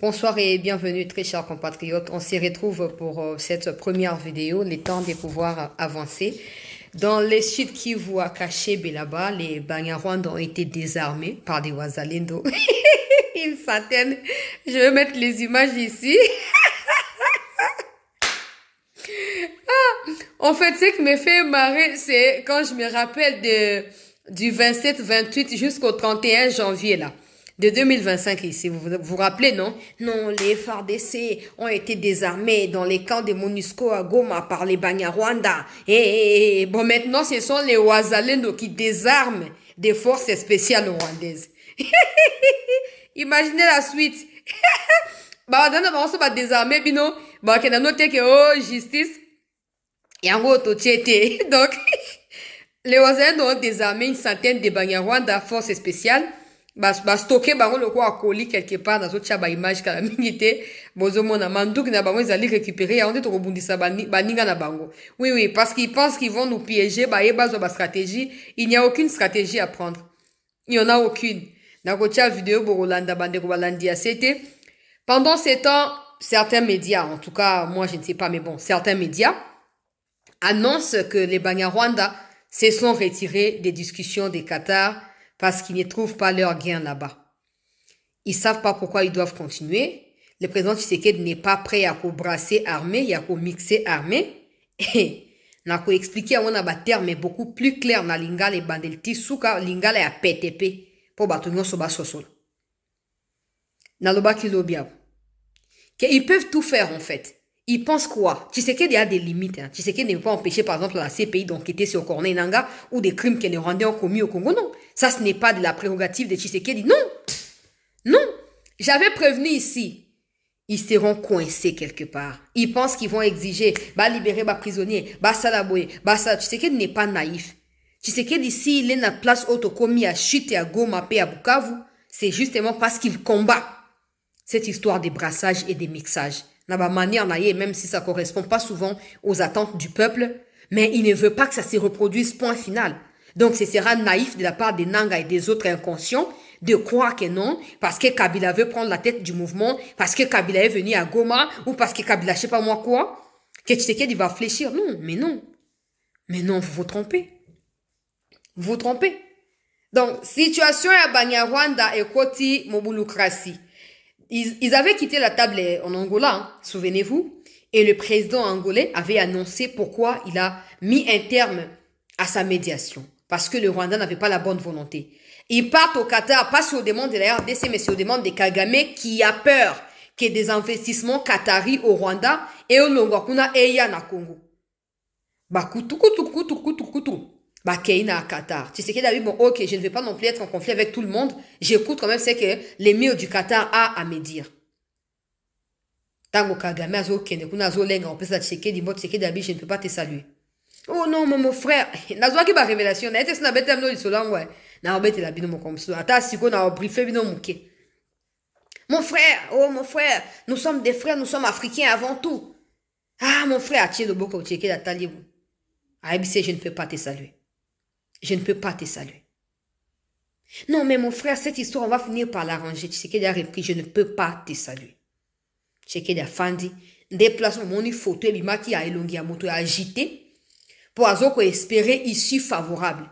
Bonsoir et bienvenue très chers compatriotes. On s'y retrouve pour cette première vidéo, les temps des pouvoirs avancés. Dans les Sud Kivu à Kashebe là-bas, les Banyarwanda ont été désarmés par des Wazalendo. Une centaine. Je vais mettre les images ici. En fait, ce qui me fait marrer, c'est quand je me rappelle du 27-28 jusqu'au 31 janvier là. De 2025 ici, vous rappelez, non? Non, les FARDC ont été désarmés dans les camps de MONUSCO à Goma par les Banyarwanda. Et bon, maintenant, ce sont les Wazalendo qui désarment des forces spéciales rwandaises. Imaginez la suite. Bah, on se va désarmer, bino. Bah, qu'on a noté que, oh, justice. Et en gros, donc, les Wazalendo ont désarmé une centaine de Banyarwanda, forces spéciales. Stocké bango le quoi colis quelque part dans autre image kala mingité bozo mona manduk na bango ils allaient récupérer on dit to kobundisa baninga na bango. Oui, parce qu'ils pensent qu'ils vont nous piéger et bazo ba stratégie, il n'y a aucune stratégie à prendre. Il y en a aucune. Na kocha vidéo borolanda bande ko balandia c'était pendant ces temps certains médias, en tout cas moi je ne sais pas mais bon, certains médias annoncent que les Banyarwanda se sont retirés des discussions des Qatar parce qu'ils ne trouvent pas leur gain là-bas. Ils savent pas pourquoi ils doivent continuer. Le président Tshisekedi n'est pas prêt à brasser armée, il y a qu'à mixer armée. Et n'a qu'à expliquer à un terme beaucoup plus clair na lingala et bandelti souka lingala ya PTP pour batonyo soba sosol. Na loba kilobia. Ils peuvent tout faire en fait. Ils pensent quoi? Tshisekedi a des limites. Hein. Tshisekedi ne peut pas empêcher par exemple la CPI d'enquêter sur Corneille Nangaa ou des crimes que les Rwandais ont commis au Congo. Non. Ça, ce n'est pas de la prérogative de Tshisekedi. Non. Non. J'avais prévenu ici. Ils seront coincés quelque part. Ils pensent qu'ils vont exiger, libérer les prisonniers, salaboye, ça. Tshisekedi n'est pas naïf. Tshisekedi ici, il est dans place autocommis à Chute et à Goma et à Bukavu. C'est justement parce qu'il combat cette histoire des brassages et des mixages. Manière même si ça correspond pas souvent aux attentes du peuple, mais il ne veut pas que ça se reproduise, point final. Donc ce sera naïf de la part des Nanga et des autres inconscients de croire que non, parce que Kabila veut prendre la tête du mouvement, parce que Kabila est venu à Goma, ou parce que Kabila je sais pas moi quoi, que Tshisekedi va fléchir. Non, mais non. Mais non, vous vous trompez. Vous vous trompez. Donc, situation à Banyarwanda et Koti Mobulukrasi. Ils avaient quitté la table en Angola, hein, souvenez-vous, et le président angolais avait annoncé pourquoi il a mis un terme à sa médiation, parce que le Rwanda n'avait pas la bonne volonté. Ils partent au Qatar, pas sur demande de la RDC, mais sur demande de Kagame, qui a peur qu'il y ait des investissements qataris au Rwanda et au Longwakuna et na Congo. Keina à Qatar. Tu sais qu'il a dit, bon, ok, je ne vais pas non plus être en conflit avec tout le monde. J'écoute quand même ce que l'émir du Qatar a à me dire. Tango Kagame, azo kende, kuna azo lenga, on peut ça checker, dit, je ne peux pas te saluer. Oh non, mon frère, nazo ki ba révélation, na ete sina bete amno lisola ouais. Na obete la bino mo komso. Ata siko na briefé bino muke. Mon frère, nous sommes des frères, nous sommes africains avant tout. Ah, mon frère, tiens le boko checker la talie. Ah, je ne peux pas te saluer. Je ne peux pas te saluer. Non, mais mon frère, cette histoire, on va finir par l'arranger. Tu sais qu'il a repris, je ne peux pas te saluer. Tu sais qu'il a fandi. Déplacement, mon photo, et qui a élongé à moto, agité, pour espérer issue favorable.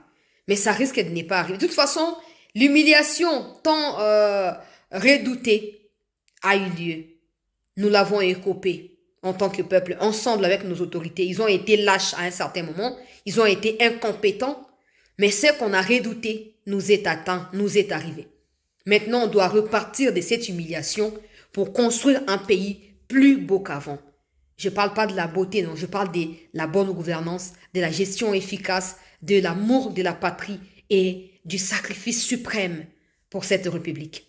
Mais ça risque de ne pas arriver. De toute façon, l'humiliation tant redoutée a eu lieu. Nous l'avons écopé en tant que peuple, ensemble avec nos autorités. Ils ont été lâches à un certain moment. Ils ont été incompétents. Mais ce qu'on a redouté nous est atteint, nous est arrivé. Maintenant, on doit repartir de cette humiliation pour construire un pays plus beau qu'avant. Je ne parle pas de la beauté, non, je parle de la bonne gouvernance, de la gestion efficace, de l'amour de la patrie et du sacrifice suprême pour cette République.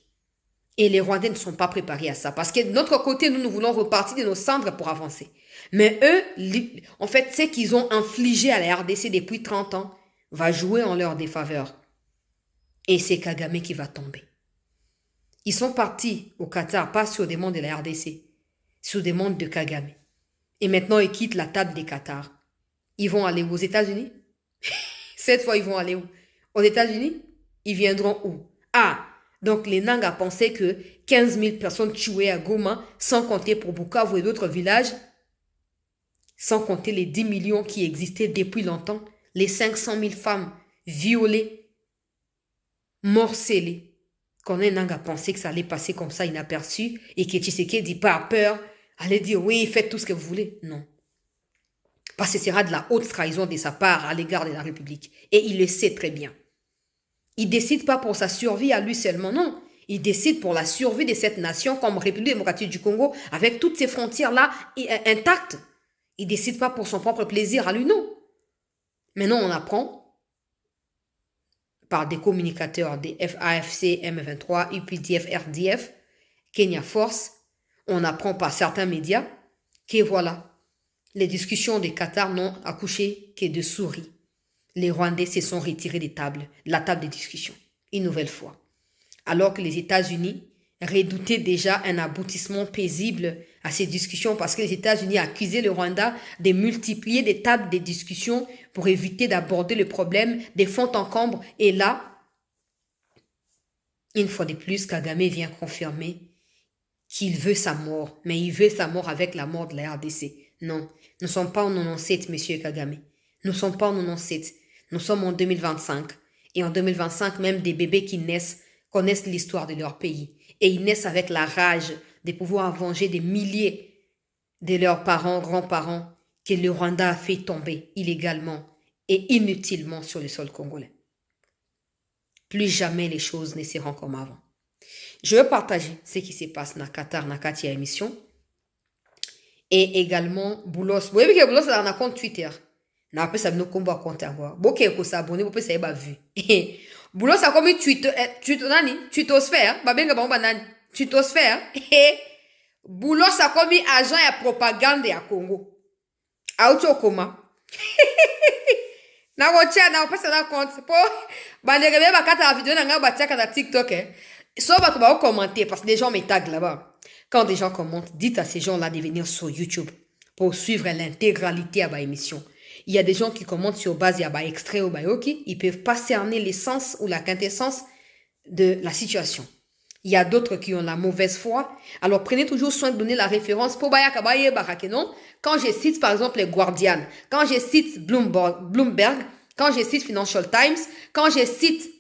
Et les Rwandais ne sont pas préparés à ça. Parce que de notre côté, nous voulons repartir de nos cendres pour avancer. Mais eux, en fait, ce qu'ils ont infligé à la RDC depuis 30 ans, va jouer en leur défaveur. Et c'est Kagame qui va tomber. Ils sont partis au Qatar, pas sur demande de la RDC, sur demande de Kagame. Et maintenant, ils quittent la table des Qatar. Ils vont aller aux États-Unis. Cette fois, ils vont aller où? Aux États-Unis? Ils viendront où? Ah, Donc, les Nangas pensaient que 15 000 personnes tuées à Goma, sans compter pour Bukavu et d'autres villages, sans compter les 10 millions qui existaient depuis longtemps, les 500 000 femmes violées, morcellées, qu'on ait Nanga pensé que ça allait passer comme ça inaperçu et que Tshisekedi, pas peur, allait dire oui, faites tout ce que vous voulez. Non. Parce que ce sera de la haute trahison de sa part à l'égard de la République. Et il le sait très bien. Il décide pas pour sa survie à lui seulement, non. Il décide pour la survie de cette nation comme République démocratique du Congo avec toutes ces frontières-là intactes. Il décide pas pour son propre plaisir à lui, non. Maintenant, on apprend par des communicateurs des AFC, M23, UPDF, RDF, Kenya Force, on apprend par certains médias que voilà, les discussions de Qatar n'ont accouché que de souris. Les Rwandais se sont retirés de la table de discussion, une nouvelle fois. Alors que les États-Unis redoutaient déjà un aboutissement paisible à ces discussions parce que les États-Unis accusaient le Rwanda de multiplier des tables de discussion pour éviter d'aborder le problème des fonds en combre. Et là, une fois de plus, Kagame vient confirmer qu'il veut sa mort, mais il veut sa mort avec la mort de la RDC. Non, nous ne sommes pas en 97, monsieur Kagame. Nous ne sommes pas en 97. Nous sommes en 2025. Et en 2025, même des bébés qui naissent connaissent l'histoire de leur pays. Et ils naissent avec la rage de pouvoir venger des milliers de leurs parents, grands-parents, que le Rwanda a fait tomber illégalement et inutilement sur le sol congolais. Plus jamais les choses ne seront comme avant. Je veux partager ce qui se passe dans Qatar, dans Katia émission. Et également, Boulos. Vous voyez que Boulos a un compte Twitter. Na après ça nous combat compte avoir. Boké ko s'abonner, vous pouvez ça ba vu. Boulos a comme Twitter nani, Twittosphère, ba benga ba nani, Twittosphère. Et Boulos a comme agent ya propagande ya Congo. Auto koma. Na wocha na opesa na compte po ba ndege ba kata vidéo na nga ba tiaka na TikTok Soit tu vas commenter parce que des gens me taguent là-bas. Quand des gens commentent, dites à ces gens-là de venir sur YouTube pour suivre l'intégralité à ma émission. Il y a des gens qui commentent sur base à extrait ou ok, ils peuvent pas cerner l'essence ou la quintessence de la situation. Il y a d'autres qui ont la mauvaise foi. Alors prenez toujours soin de donner la référence pour non. Quand je cite par exemple les Guardian, quand je cite Bloomberg, quand je cite Financial Times, quand je cite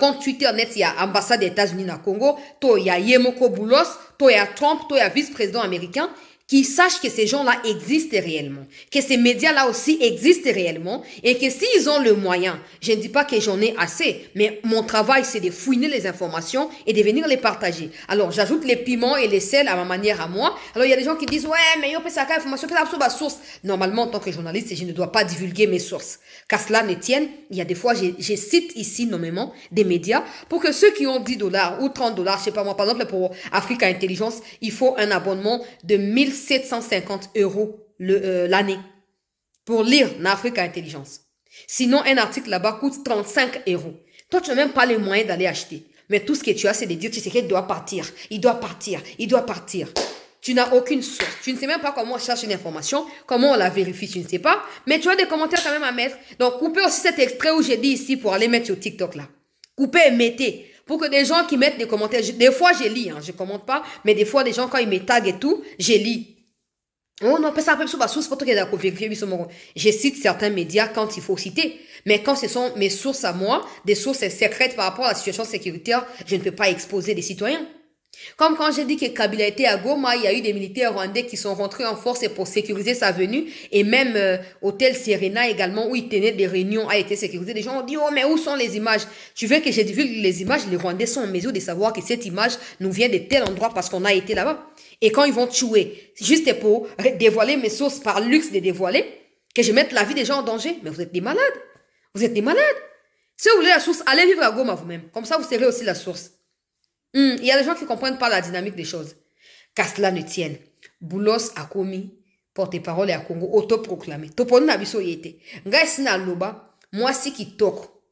compte Twitter net, il y a ambassade des États-Unis dans le Congo, il y a Yemoko Boulos, il y a Trump, il y a vice-président américain, qui sachent que ces gens-là existent réellement, que ces médias-là aussi existent réellement, et que s'ils ont le moyen, je ne dis pas que j'en ai assez, mais mon travail, c'est de fouiner les informations et de venir les partager. Alors, j'ajoute les piments et les sels à ma manière à moi. Alors, il y a des gens qui disent, ouais, mais yo, ça information, ma source. Normalement, en tant que journaliste, je ne dois pas divulguer mes sources. Qu'à cela ne tienne, il y a des fois, je cite ici nommément des médias pour que ceux qui ont $10 ou $30, je sais pas moi, par exemple, pour Africa Intelligence, il faut un abonnement de 1750 € l'année pour lire Africa Intelligence. Sinon, un article là-bas coûte 35 €. Toi, tu n'as même pas les moyens d'aller acheter. Mais tout ce que tu as, c'est de dire, tu sais qu'il doit partir. Il doit partir. Il doit partir. Tu n'as aucune source. Tu ne sais même pas comment on cherche une information, comment on la vérifie, tu ne sais pas. Mais tu as des commentaires quand même à mettre. Donc, coupez aussi cet extrait où j'ai dit ici pour aller mettre sur TikTok là. Coupez et mettez. Pour que des gens qui mettent des commentaires, des fois je lis, je commente pas, mais des fois des gens quand ils me taguent et tout, je lis. On appelle ça sur ma source pour vérifier. Je cite certains médias quand il faut citer. Mais quand ce sont mes sources à moi, des sources secrètes par rapport à la situation sécuritaire, je ne peux pas exposer des citoyens. Comme quand j'ai dit que Kabila était à Goma, il y a eu des militaires rwandais qui sont rentrés en force pour sécuriser sa venue. Et même Hôtel Serena également, où il tenait des réunions, a été sécurisé. Des gens ont dit, oh mais où sont les images? Tu veux que je divulgue les images? Les Rwandais sont en mesure de savoir que cette image nous vient de tel endroit parce qu'on a été là-bas. Et quand ils vont tuer, juste pour dévoiler mes sources par luxe de dévoiler, que je mette la vie des gens en danger. Mais vous êtes des malades. Vous êtes des malades. Si vous voulez la source, allez vivre à Goma vous-même. Comme ça, vous serez aussi la source. Il y a des gens qui ne comprennent pas la dynamique des choses. Qu'à cela ne tienne. Boulos a commis porte-parole à Congo autoproclamé. Toponi na biso yete. Ngai sina loba, moi si ki toko.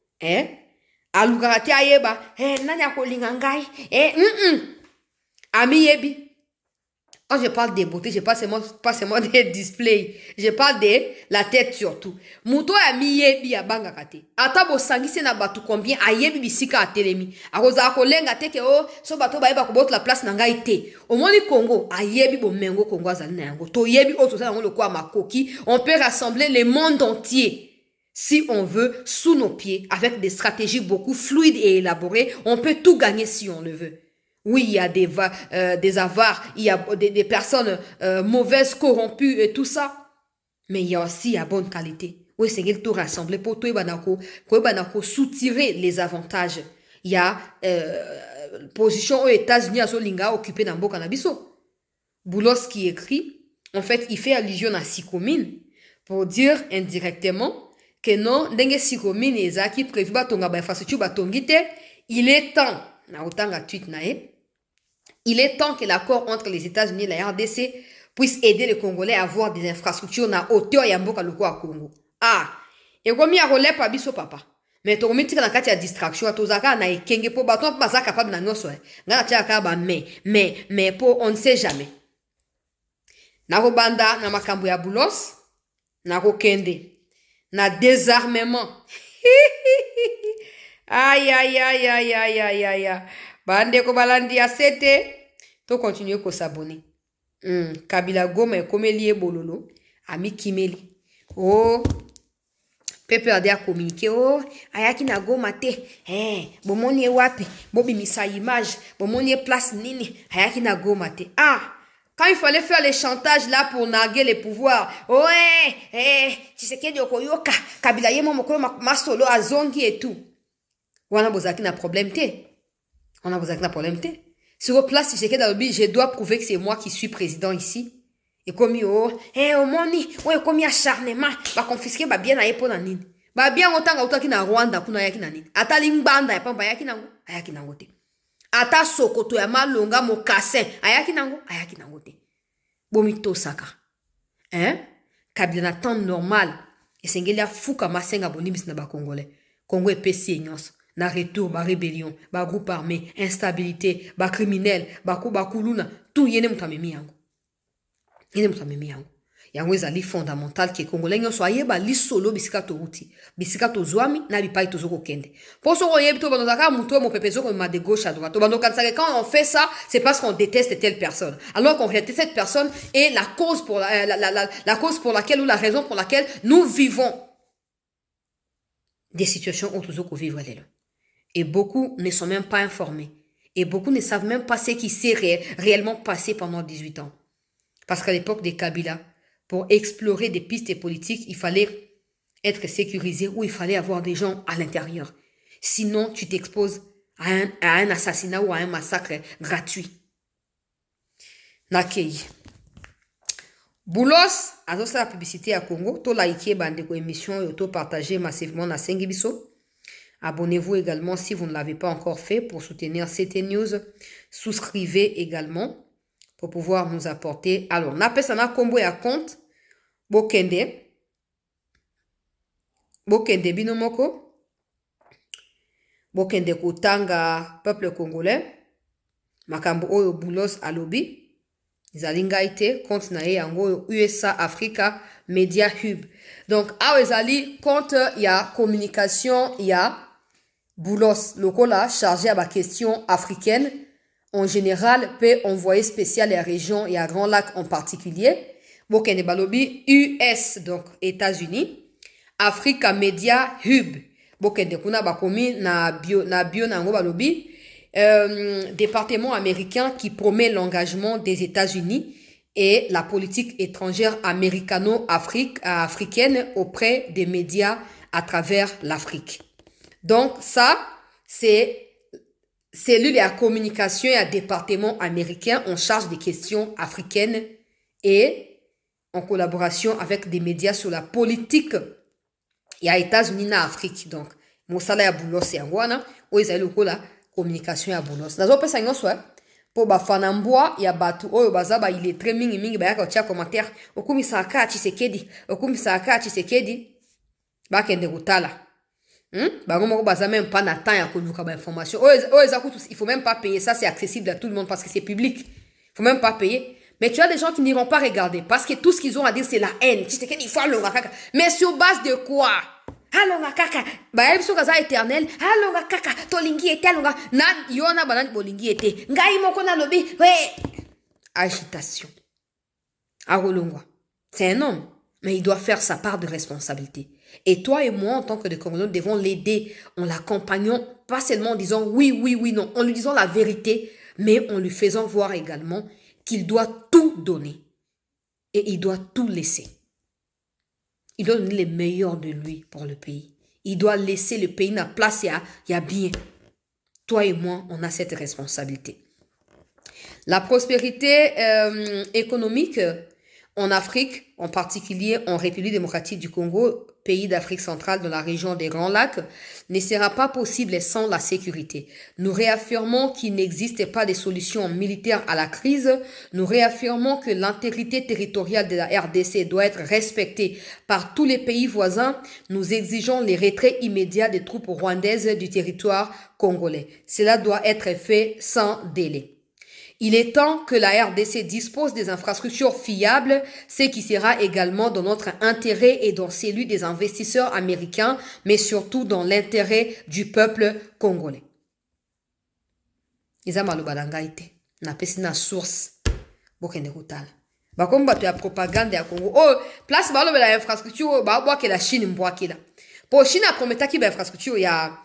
Alugarate ayeba, nani akolinga ngai. Ami yebi. Quand je parle des beautés, je parle pas seulement des displays. Je parle de la tête surtout. Muto ya mi yebi ya banga kate. Ata bo sangisi na batu combien a yebi bisika a telemi. Akoza kolenga teke so bato ba yeba ko bot la place na ngai te. Au moni Congo a yebi bo mengo Congo azali na yango. To yebi oto sa le kwa makoki. On peut rassembler le monde entier. Si on veut, sous nos pieds, avec des stratégies beaucoup fluides et élaborées, on peut tout gagner si on le veut. Oui, il y a des avares, il y a des personnes mauvaises, corrompues et tout ça. Mais il y a aussi la bonne qualité. Oui, c'est tout rassemblé pour tout et soutirer les avantages. Il y a position aux États-Unis à Solinga occupée dans le Canabiso. Boulos qui écrit, en fait, il fait allusion à Sikomine pour dire indirectement que non, dengue Sikomine et Zaki prévu batonga ba infrastructure batongite, il est temps, na otanga tweet nae. Il est temps que l'accord entre les États-Unis et la RDC puisse aider les Congolais à avoir des infrastructures na hauteur ya mboka loko à Congo. Ah, et comme il y a relais pas biso papa. Mais to remettre na kati ya distraction to zaka na ekenge po baton pas ça capable na noso. Ngana tia ka ba mais po on ne sait jamais. Na robanda na makambo ya Boulos, na rokende, na désarmement. Aïe aïe aïe aïe aïe aïe aïe. Bande ko balandi a sete. To continuer ko s'abonner. Kabila Goma komeli bololo. Ami Kimeli. Oh. Pepe ade a communiqué. Oh. Ayaki na Goma te. Bomoni wapi. Bobi misa image. Bomoni place nini. Ayaki na Goma te. Ah. Quand il fallait faire les chantages là pour narguer les pouvoirs. Oh, tu sais qu'il y a Okoyoka. Kabila yemo mokolo masolo azongi et tout. Wana bozaki na problème te. On a besoin d'un problème. Sur place, je dois prouver que c'est moi qui suis président ici. Et comme au moni, comme acharnement, va confisquer ba bien na epo na nini. Ba bien autant autant ki na Rwanda kuna yaki na nini. Ata lingbanda ya pamba yaki nango, ayaki nango te. Ata Sokoto ya malonga mokassin, ayaki nango te. Bomito saka. Kabila na temps normal. Et sengeli ya fuka masenga bonibis na ba Congolais. Congo est PC nyonso. Na retour, ba rébellion, ba groupe armé, instabilité, ba criminel, ba kuluna, tout yene mutamemi yango. Yene mutamemi yango. Yango ezali fondamental ke Congolais nyonso ayeba li solo bisika to uti. Bisika to zwami na bipai to zoko kende. Pour so yebi to banozaka muto mo pepezo ko ma de gauche à droite. To bando kansaka quand on fait ça, c'est parce qu'on déteste telle personne. Alors qu'on déteste cette personne est la cause pour la cause pour laquelle ou la raison pour laquelle nous vivons des situations où tous vivre là. Et beaucoup ne sont même pas informés. Et beaucoup ne savent même pas ce qui s'est réellement passé pendant 18 ans. Parce qu'à l'époque des Kabila, pour explorer des pistes politiques, il fallait être sécurisé ou il fallait avoir des gens à l'intérieur. Sinon, tu t'exposes à un assassinat ou à un massacre gratuit. Nakei. Boulos, à la publicité à Congo, to liker bande ko émission et to partager massivement na Sengibiso. Abonnez-vous également si vous ne l'avez pas encore fait pour soutenir CT News. Souscrivez également pour pouvoir nous apporter. Alors, n'a ça na combo ya compte. Bokende binomoko. Bokende kutanga peuple congolais. Makambo oyo Boulos alobi. Zalinga ite compte na yango USA Africa Media Hub. Donc, awezali compte ya communication ya Boulos, lokola chargé à la question africaine, en général, peut envoyer spécial les régions et à Grand Lac en particulier. Bokene Balobi, US, donc États-Unis, Africa Media Hub. Bokene Kuna Bakomi na bio nango Balobi, département américain qui promet l'engagement des États-Unis et la politique étrangère américano-africaine auprès des médias à travers l'Afrique. Donc, ça, c'est cellule et la communication et un département américain en charge des questions africaines et en collaboration avec des médias sur la politique. Il y a États-Unis et Afrique. Donc, mon salaire à Boulos et Anguana, où ils ont la communication à Boulos. Dans un peu ça, pour Bafanamboa, il y a Batu, oh, Bazaba, il est très mingi, bah, quand tu as commentaire, Okumi Saka, Tshisekedi, bah, Kende Routala. Bango baza même pas na temps ya koluka ba information. Il faut même pas payer, ça c'est accessible à tout le monde parce que c'est public. Il faut même pas payer. Mais tu as des gens qui n'iront pas regarder parce que tout ce qu'ils ont à dire, c'est la haine. Mais sur base de quoi? Alonga kaka. Bah, il y éternel. Alonga kaka. Tolingi ete alonga. Nan, yona banan bolingi ete. Ngai moko na lobi. Ouais. Agitation. Arolongwa. C'est un homme. Mais il doit faire sa part de responsabilité. Et toi et moi, en tant que des Congolais, nous devons l'aider en l'accompagnant, pas seulement en disant oui, oui, oui, non, en lui disant la vérité, mais en lui faisant voir également qu'il doit tout donner. Et il doit tout laisser. Il doit donner les meilleurs de lui pour le pays. Il doit laisser le pays dans la place, il y a bien. Toi et moi, on a cette responsabilité. La prospérité économique en Afrique, en particulier en République démocratique du Congo, pays d'Afrique centrale dans la région des Grands Lacs, ne sera pas possible sans la sécurité. Nous réaffirmons qu'il n'existe pas de solution militaire à la crise. Nous réaffirmons que l'intégrité territoriale de la RDC doit être respectée par tous les pays voisins. Nous exigeons les retraits immédiats des troupes rwandaises du territoire congolais. Cela doit être fait sans délai. Il est temps que la RDC dispose des infrastructures fiables, ce qui sera également dans notre intérêt et dans celui des investisseurs américains, mais surtout dans l'intérêt du peuple congolais. Ils ont été na pesi na source bokende kutala. Ba comme bato ya propagande ya Congo. Oh, place ba la infrastructure ba boa ke la Chine mbwakila. Po Chine a prometaki ba infrastructure ya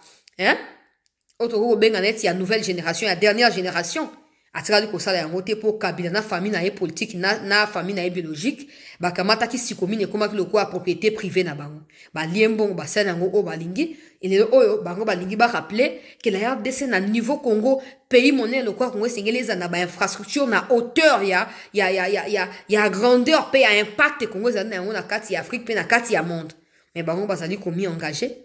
Otoko benga net ya nouvelle génération, ya dernière génération. Atikali kosala yango te po kabila na famille na ye politique na famille na ye biologique bakamata ki sikomine koma ki loko a propriété privée na bango ba liembongo ba sana yango o balingi elelo oyo bango balingi ba rappeler que la RDC na niveau Congo pays monnaie loko Congo sengeleza na ba infrastructure na hauteur ya grandeur pe ya impact Congo za na yango na kati ya Afrique pe na kati ya monde mais bango bazali komi engagé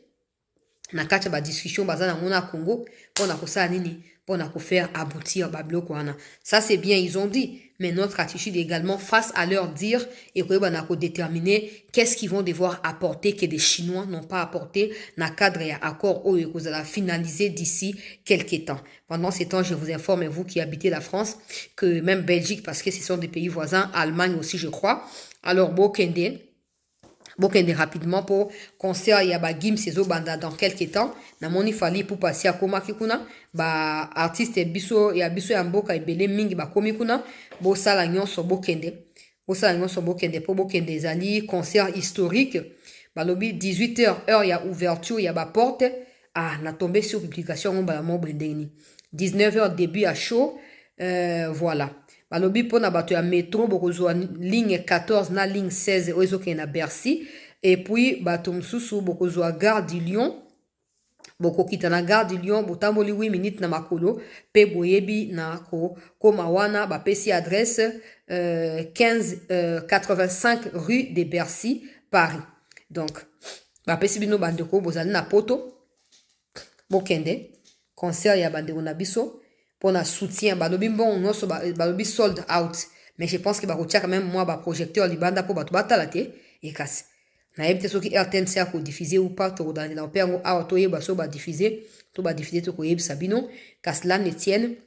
na kati ba discussion bazana yango na Congo pona kosala nini pour faire aboutir Bablo Kwana. Ça c'est bien, ils ont dit. Mais notre attitude également face à leur dire et qu'on va déterminer qu'est-ce qu'ils vont devoir apporter que des Chinois n'ont pas apporté dans le cadre et accord où vous allez finaliser d'ici quelques temps. Pendant ce temps, je vous informe, vous qui habitez la France, que même Belgique, parce que ce sont des pays voisins, Allemagne aussi je crois, alors Bokende rapidement pour concert ya ba Gim Sezo banda dans quelques temps na moni fali pour passer à koma kikuna ba artiste biso ya mboka ebele mingi ba komi kuna bo sala nyonso bokende po bokende ezali concert historique balobi 18h heure ya ouverture ya ba porte na tombé sur publication ba mo bendeni 19h début à show voilà. Balobi pona bato ya métro bokozwa ligne 14 na ligne 16 ozoke na Bercy et puis bato msusu bokozwa gare du Lion bokokita na gare du Lion botamboli 8 minutes na makolo pe boyebi na koma wana bapesi adresse 85 rue de Bercy Paris. Donc bapesi bino bandeko bozali na poto bokende concert ya bandeko na biso pour un soutien, balobi bon non so balobi sold out, mais je pense que barotia quand même moi ba projecteur libanda pour bato batalate et casse. Na yebite soki RTNC a ko diffuser ou pas to dans la pengo a to yeba so ba diffuser to ko yebisa bino kasla netienne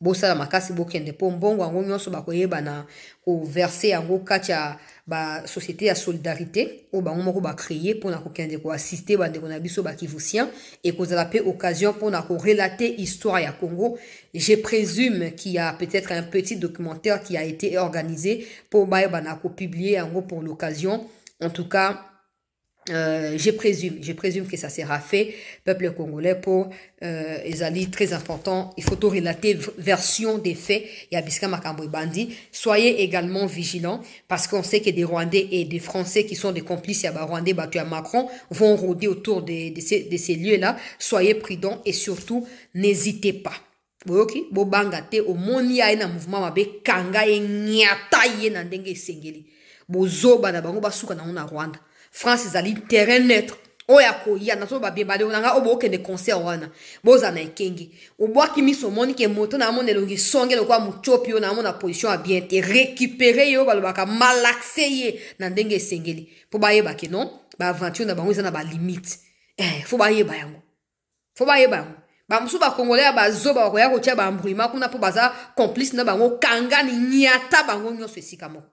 bosala makasi bokende po mbongo yango nyonso bakoyeba na ko verser yango katia ba société ya solidarité o bango moko ba créer pour na ko kende ko assister bande ko na biso ba kivusien et kozala pe occasion pour na ko relater histoire ya Congo. Je présume qu'il y a peut-être un petit documentaire qui a été organisé pour ba na ko publier yango pour l'occasion. En tout cas je présume que ça sera fait, peuple congolais, pour Ezali, très important. Il faut tout relater version des faits. Il y a Biska Makambo Bandi. Soyez également vigilants parce qu'on sait que des Rwandais et des Français qui sont des complices, Rwandais battus à Macron, vont rôder autour de ces lieux-là. Soyez prudents et surtout, n'hésitez pas. Ok, bobangate au moni ya na mouvement mabe kanga e nyata ye na ndenge sengeli. Bozoba na bango basuka na Rwanda. France ezali terrain neutre oya koya na so ba bebale onanga obo okende concert wana boza na ekenge obwaki miso moni ke moto na mona elongi songe lokwa muchopi yo na mona position a bien te récupérer yo balobaka malaxer ye na ndenge esengeli po bayeba ke non ba aventure na bango eza na ba limite faut bayeba yango Ba musu ba Congolais ba zo ba koya ko tia ba mbruima kuna po baza complice na bango kanga ni nyata bango nyonso esika moko.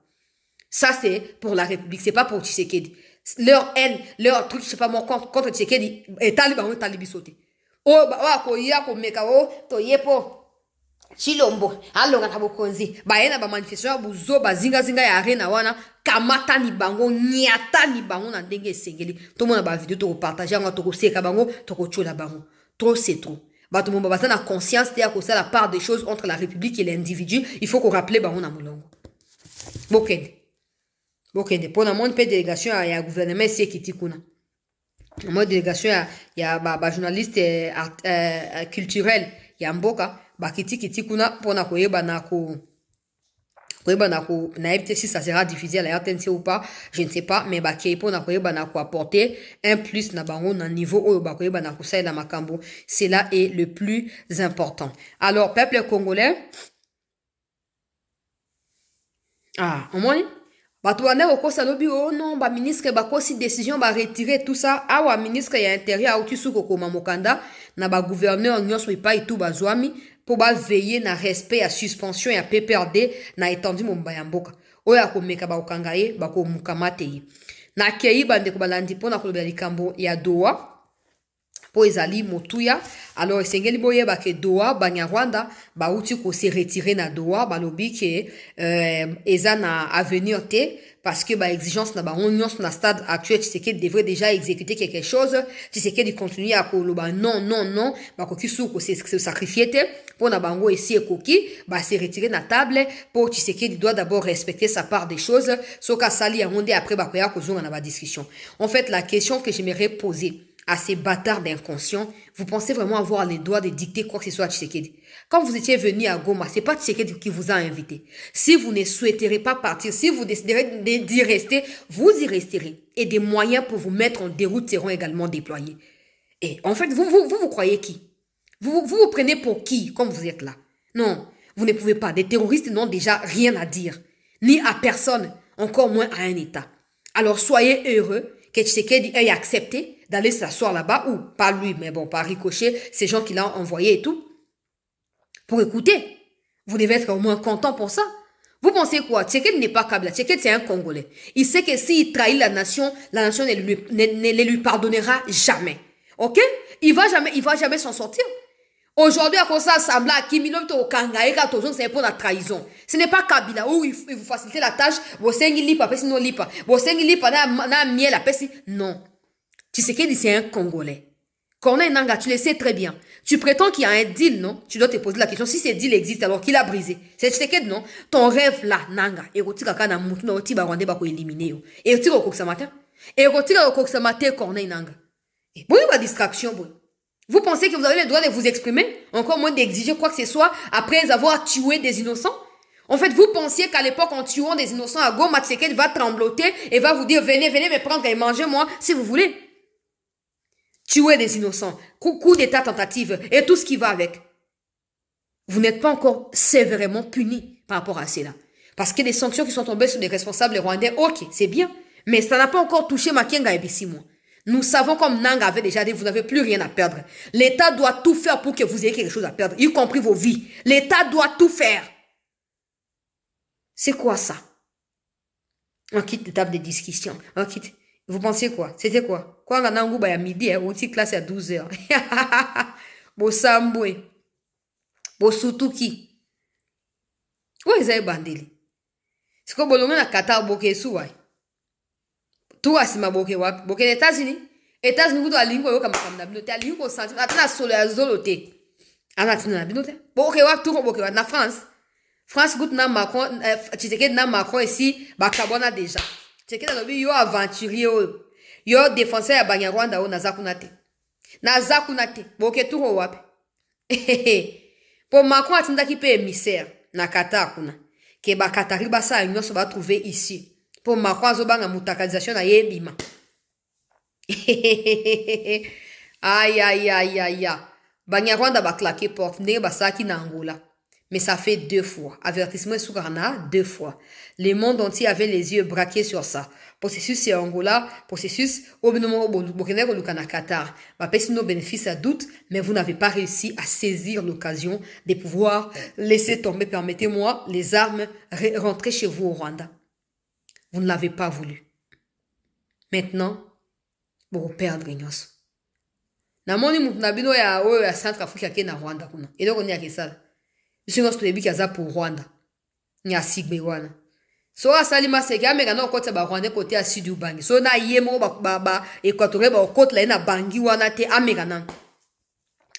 Ça c'est pour la République, c'est pas pour Tshisekedi. Leur haine, leur truc, je sais pas moi, contre Tshisekedi, et taliban, talibi sauté. Oh, bah, ko ya ko meka o to yepo. Chilombo, alonga na bokonzi. Ba yena ba manifestation buzo ba zinga ya arena wana kamata ni bango nyata ni bango na ndenge esengeli. To mona ba vidéo to partager nga to ko seka bango, to ko chola bango. Trop c'est trop. Ba to mona ba na conscience te ko ça la part des choses entre la République et l'individu, il faut qu'on rappelle bango na mulongo. Bokende pour na mon pe délégation ya gouvernement c'est kiti kuna. Moi délégation ya ba journaliste culturel ya mboka ba kiti kuna pour na koyeba na ko na éviter si ça sera diffusé à la RTNC ou pas, je ne sais pas, mais ba ki pour na koyeba na ko apporter un plus na bango na niveau o ba koyeba na ko ça na makambo, cela est le plus important. Alors peuple congolais, au moins bato wana okosa lobi oh non ba ministre ba kosi décision ba retirer tout ça awa ministre ya intérieur auti suko koma mokanda na ba gouverneur nyonso ipa itu bazwami pour ba veiller na respect à suspension ya PPRD na étendu momba ya mboka oya komeka ba okanga ye ba ko mukamate ye na kei bande ko balandi pona ko lobela likambo ya doa po ezali motuya alors esengeli boye ba ke doa banyarwanda ba uti ko se retirer na doa ba lobi ke eza na avenir te parce que ba exigence na ba nyonso na stade actuel Tshisekedi devrait déjà exécuter quelque chose Tshisekedi continue à koloba non ba ko kisu ko se sacrifier te pour na bango esi ekoki ba se retirer na table pour Tshisekedi doit d'abord respecter sa part des choses soka sali ya monde après ba koya ko zonga na ba discussion. En fait la question que j'aimerais poser à ces bâtards d'inconscients, vous pensez vraiment avoir les droits de dicter quoi que ce soit à Tshisekedi? Quand vous étiez venu à Goma, c'est pas Tshisekedi qui vous a invité. Si vous ne souhaiterez pas partir, si vous déciderez d'y rester, vous y resterez. Et des moyens pour vous mettre en déroute seront également déployés. Et en fait, vous croyez qui? Vous prenez pour qui, comme vous êtes là? Non, vous ne pouvez pas. Des terroristes n'ont déjà rien à dire. Ni à personne, encore moins à un État. Alors soyez heureux que Tshisekedi ait accepté d'aller s'asseoir là-bas, ou pas lui, mais bon, par ricochet, ces gens qui l'ont envoyé et tout, pour écouter. Vous devez être au moins content pour ça. Vous pensez quoi? Tshisekedi n'est pas Kabila, Tshisekedi c'est un Congolais. Il sait que s'il trahit la nation ne lui pardonnera jamais. Ok? Il va jamais s'en sortir. Aujourd'hui, à cause de ça, Sambla, Kimilom, Kangaïka, Tozon, c'est pour la trahison. Ce n'est pas Kabila où il vous facilite la tâche, vous sengi lipa, sinon lipa. Vous sengi lipa, na miel, la non. Tshisekedi, c'est un Congolais. Corneille Nanga, tu le sais très bien. Tu prétends qu'il y a un deal, non? Tu dois te poser la question. Si ce deal existe, alors qu'il a brisé. C'est Tshisekedi, non? Ton rêve là, Nanga. Et tu vas kana mutu na oti barwande bako éliminer. Et tu vas au Koksamate. Et tu vas au Koksamate, Corneille Nanga. Et bon, il y a distraction, bon. Vous pensez que vous avez le droit de vous exprimer? Encore moins d'exiger quoi que ce soit après avoir tué des innocents? En fait, vous pensiez qu'à l'époque, en tuant des innocents à Goma, Tshisekedi va trembloter et va vous dire, venez me prendre et manger moi, si vous voulez. Tuer des innocents, coup d'état tentative et tout ce qui va avec. Vous n'êtes pas encore sévèrement punis par rapport à cela. Parce que les sanctions qui sont tombées sur les responsables rwandais, ok, c'est bien. Mais ça n'a pas encore touché Makenga et Bissimo. Nous savons, comme Nanga avait déjà dit, vous n'avez plus rien à perdre. L'État doit tout faire pour que vous ayez quelque chose à perdre, y compris vos vies. L'État doit tout faire. C'est quoi ça? On quitte les tables de discussion. On quitte. Vous pensez quoi? C'était quoi? Quoi, on a un à midi, on tire classe à 12h. Bo Sambwe. Bo Sutuki. Où est-ce que bandeli? C'est quoi, bolonga na Qatar, boke souai? Tout à sima boke wap. Boke les États-Unis. États-Unis, vous doit lingua yoka makamna binote. A lingua senti. Atana solo ya zolote. Anatina na binote. Boke wap, tout boke wap. Na France. France goûte na Macron. Tshisekedi na Macron ici. Bakabona déjà. Tshisekedi alobi yo aventurier oyo. Yo défenseur ya Banyarwanda o nazakunate. Nazakunate. Boke tout wap. Pour Macron atindaki pe émissaire na Qatar kuna. Ke ba Qatari basa nyonso ba trouver ici. Pour Macron azobanga mutakalisation na yebima. Aïe. Banyarwanda ba claquer porte ndenge basaki na Angola. Mais ça fait 2 fois. Avertissement sous Ghana, 2 fois. Le monde entier avait les yeux braqués sur ça. Processus c'est Angola, processus au Burkina Faso Qatar. Si nos bénéfices à doute, mais vous n'avez pas réussi à saisir l'occasion de pouvoir laisser tomber, permettez-moi, les armes rentrer chez vous au Rwanda. Vous ne l'avez pas voulu. Maintenant, vous perdre nyonso. Namoni mutnabino ya Centrafrique yake na Rwanda kuna. Eloko ni akesala. Biso toyebi kaza pour Rwanda. Nya sigbe wana. So asali maseke ameka na okota ba Rwanda kote ya Sud Ubangi. So na yemo ba Equatorial ba okota la na bangi wana te ameka na.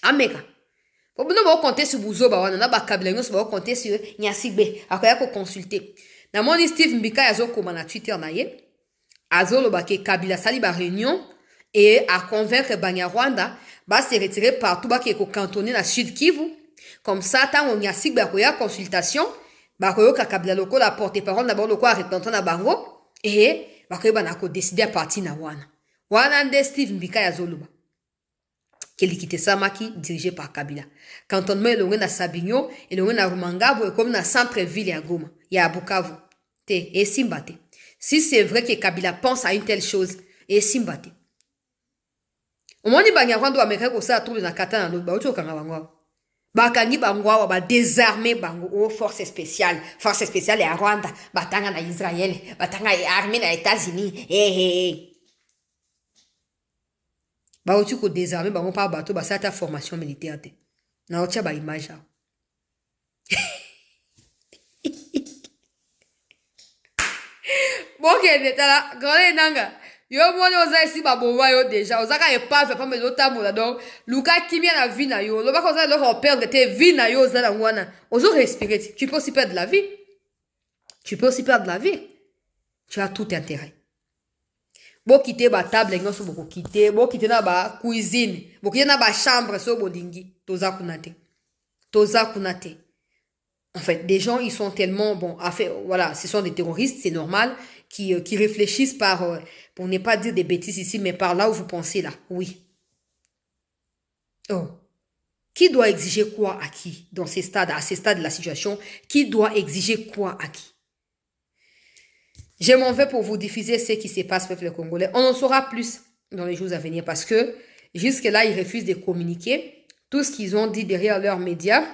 Ameka. Po bino ba compter sur buzo ba wana na ba kabila nyonso ba compter sur nya sigbe. Akoya ko consulter. Namoni Steve Mbika yazo koma na Twitter na ye. Azolo ba ke kabila sali ba réunion et à convaincre Banyarwanda ba se retirer partout ba ke ko cantonner na Sud Kivu. Comme ça, tant on y a si consultation, bakoyo kakabila loko la porte-parole d'abord loko a représentant na bango et bakoyo banako décider à partir na wana. Wana nde Steve Mbika ya Zoluba. Kelikite Samaki dirigé par Kabila. Cantonnement elonge na Sabinyo, elonge na Rumangabo et comme na centre-ville ya Goma, ya Bukavu. Te et Simbate. Si c'est vrai que Kabila pense à une telle chose, et Simbate. Au moins ni Banyarwanda wa Amerika ko sa tourne na katana na ba ocho kanga bango. Bakangi bangwa ba désarmer bango aux forces spéciales ya Rwanda batanga na Israël batanga ya armée na États-Unis ba otu ko désarmer bango pa bato ba sata formation militaire te na otia ba image Boke netala grande nanga yo moni oza esi baboma yo déjà ozaka epave pa melo tamola donc luka kimia na vie na yo loba koza lo perdre te vie na yo oza na wana ozo respirer tu peux aussi perdre la vie tu as tout intérêt bo quitter ba table nyonso boko quitter bo quitter na ba cuisine bo quitter na ba chambre so bolingi toza kunate en fait, des gens, ils sont tellement, bon, voilà, ce sont des terroristes, c'est normal, qui réfléchissent pour ne pas dire des bêtises ici, mais par là où vous pensez là, oui. Oh. Qui doit exiger quoi à qui dans ces stades, à ces stades de la situation? Qui doit exiger quoi à qui? Je m'en vais pour vous diffuser ce qui se passe avec les Congolais. On en saura plus dans les jours à venir parce que jusque-là, ils refusent de communiquer. Tout ce qu'ils ont dit derrière leurs médias,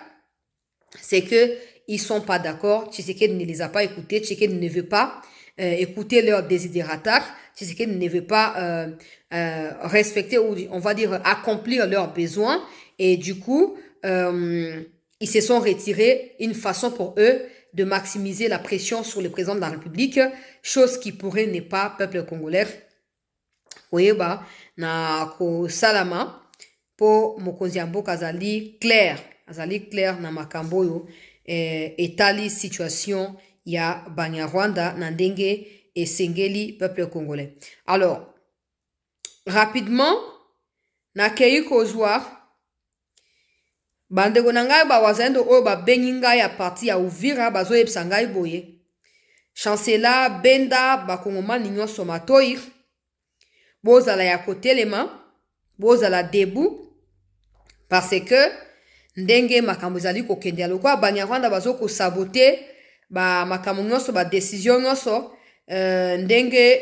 c'est que ils sont pas d'accord. Tshisekedi ne les a pas écoutés. Tshisekedi ne veut pas écouter leurs désidérata. Tshisekedi ne veut pas respecter ou on va dire accomplir leurs besoins. Et du coup, ils se sont retirés. Une façon pour eux de maximiser la pression sur le président de la République, chose qui pourrait ne pas peuple congolais. Oui, bah, na ko salama pour mokonzi mboka azali clair na makambo yo etali situation ya Banyarwanda na ndenge esengeli peuple congolais. Alors rapidement na kei kozwa bandeko na ngai ba wazendo oyo ba bengi ngai ya parti ya Uvira bazo yebisa ngai boye chancela benda bakongomani nyonso matoi bozala ya kotelema bozala debout parce que ndenge makambo ezali kokende aloko Banyarwanda bazo ko saboter ba makambo nyonso ba décision nyonso ndenge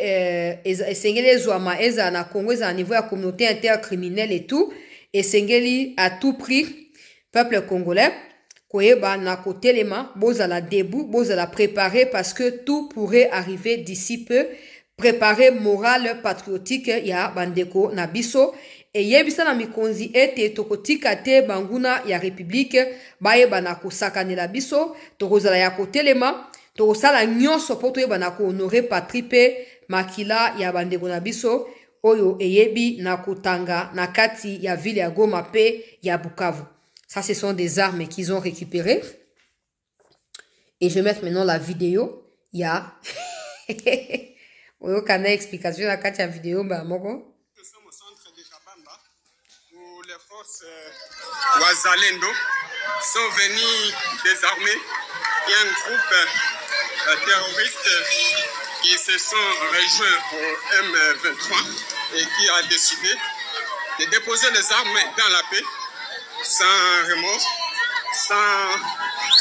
esengeli ezwama eza na Congo eza na niveau ya communauté intercriminelle et tout esengeli à tout prix peuple congolais koyeba na kotelema bozala debout bozala préparé parce que tout pourrait arriver d'ici peu. Préparer morale patriotique ya bandeko na biso et yebisa na mikonzi ete tokotika te banguna ya république bayeba na kosakanela biso tokozala ya kotelema tokosala nyonso po toyeba na honorer patrie pe makila ya bandeko na biso oyo eyebi na kotanga na kati ya ville ya Goma pe ya Bukavu. Ça ce sont des armes qu'ils ont récupérées et je vais mettre maintenant la vidéo ya Oyo kana explication na kati ya vidéo ba moko. Nous sommes au centre de Kabamba où les forces Wazalendo sont venus désarmer. Il y a un groupe terroriste qui se sont rejoints au M23 et qui a décidé de déposer les armes dans la paix, sans remords, sans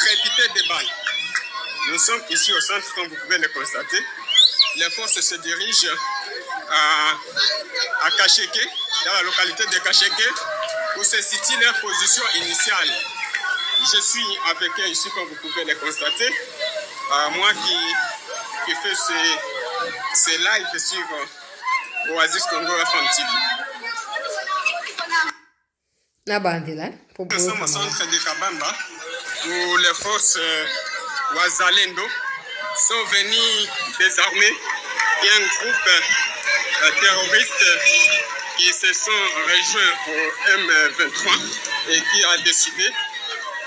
crépiter des balles. Nous sommes ici au centre, comme vous pouvez le constater. Les forces se dirigent à Kacheke, dans la localité de Kacheke, où se situe leur position initiale. Je suis avec eux ici, comme vous pouvez le constater. Moi qui fais ces lives sur Oasis Congo FM TV. Nous sommes au centre de Kabamba, où les forces Wazalendo sont venus désarmer. Il y a un groupe terroriste qui se sont rejoints au M23 et qui a décidé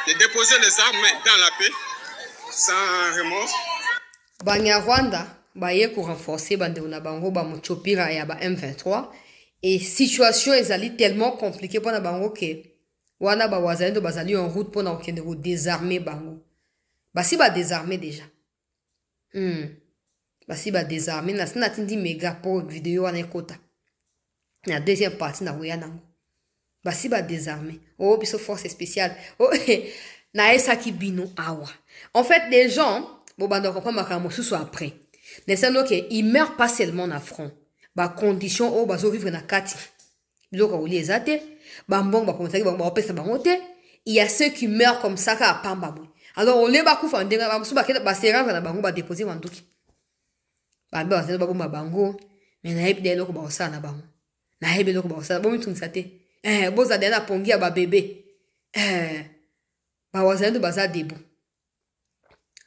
de déposer les armes dans la paix sans remords. Banyarwanda baye ko renforcer bande na bango ba muchopira ya ba M23 et situation ezali tellement compliquée pour na bango que wana ba wazalendo bazali en route pour na okende ko désarmer bango. Basi ba désarmer déjà. Basi ba désarmer na sina tindi méga pour vidéo wana ekota. Na deuxième partie na oya nango. Basi ba désarmer. Oh biso force spéciale. Oh na esa ki bino awa. En fait les gens bon bah donc makambo sous après. Les gens que ils meurent pas seulement na front. Ba condition o bazo vivre na kati. Biloko oli ezate, ba mbong ba komisa ba opesa ba mote. Il y a ceux qui meurent comme ça ka pamba boy. Alors on les ba kufa ndenga ba musu ba keta ba seranga na bango ba déposer wanduki. Ba ba seno ba bomba bango, mais na yebi deloko ba osana na bango. Na yebi deloko ba osana bo mitu nsate. Boza dena pongia ba bébé. Ba wazendo baza debu.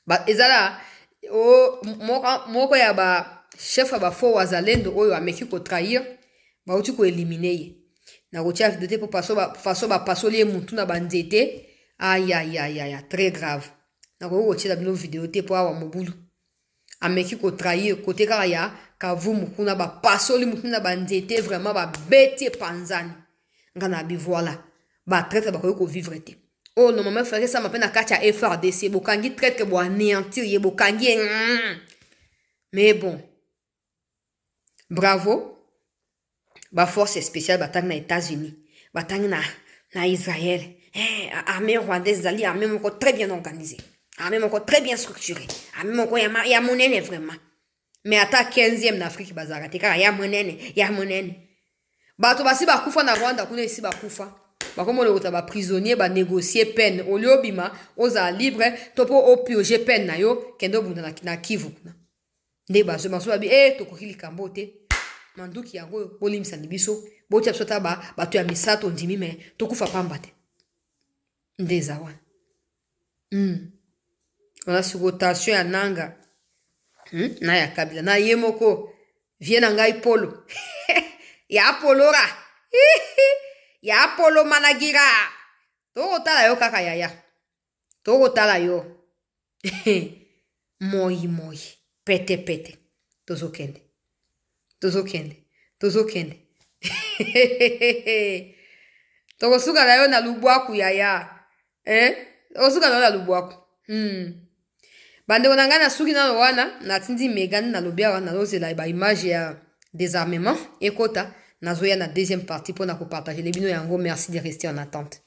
Ba ezala o moko ya ba chef ba fo wazalendo oyo ameki ko trahir ba uti ko éliminer ye na ko tia vidéo pour façon ba pasoli mutu na banzete aïe très grave na ko tia bino vidéo te pour awa mobulu ameki ko trahir côté kaka ya kavumu kuna ba pasoli mutu na banzete vraiment ba bete panzani ngana bi voilà ba traite ba ko vivre te. Oh, normalement, il faudrait ça m'appelle à Katia FRDC. Bokangi traite que bon anéantir, ye bokangi. Mais bon. Bravo. Ba force spéciale batang na États-Unis. Batang na Israël. Armée rwandaise, zali armée moko très bien organisée. Armée moko très bien structurée. Armée moko ya monene vraiment. Mais ata 15e en Afrique bazara. Tika ya monene. Bato basi ba kufa na Rwanda kuna isi ba kufa. Comme on est prisonnier, ba négocier peine. Au lieu bima, oza libre, topo o piocher peine na yo, kendo bunda na Kivu. Nde ba so babi toko kili kambote. Manduki yango bolim sanibiso, boti absota ba to ya misato ndimi me tokufa pambate. Nde zawa. On a rotation ya nanga. Na ya kabila na yemoko viena ngai polo. Ya polora. Ya polo managira. Toko tala yo kaka yaya. Toko tala yo. Moi. Pete. Tozokende. Toko suka na yo na lubwaku yaya. Toko suka na yo na lubwaku. Bande onangana suki na wana na tindi megani na lobia wana lozela ba image ya désarmement ekota. Nazoya na deuxième partie pour nous partager les bino yango. Merci de rester en attente.